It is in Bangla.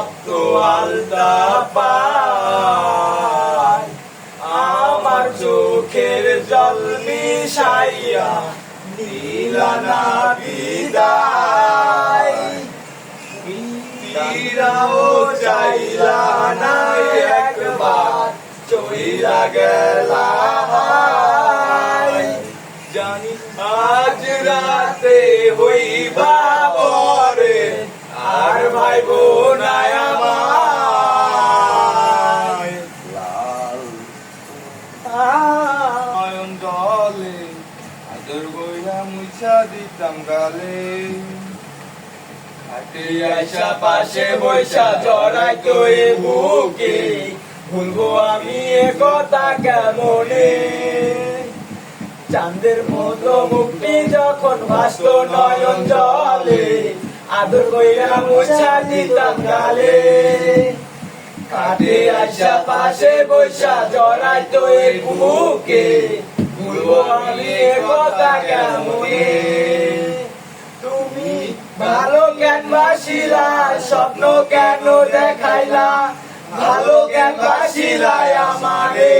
রক্ত আলতা পায় আমার চোখের জল মিশাইয়া দিলা না বিদায় ফিরাও চাইলা না একবার চইলা গেলা জানি আজ রাতে হইবা বরে আর ভাই বোনায় আমায় লাল নয়ন জলে আদর গইরা মুছা দিতাম গালে হাতে আইসা পাশে বৈশা জড়াইতো এ বুকে ভুলবো আমি এ কথা কেমনে চাঁদের মতো মুক্তি যখন ভাসত নয়ন জলে আদর কইরা মুছা দিতাম গালে কাটে আইসা পাশে বৈশা জড়াইতো এই বুকে ভুলবো আমি এ কথা কেমনে তুমি ভালো কেন বাসিলা স্বপ্ন কেন দেখাইলা ভালো কেন বাসিলা আমারে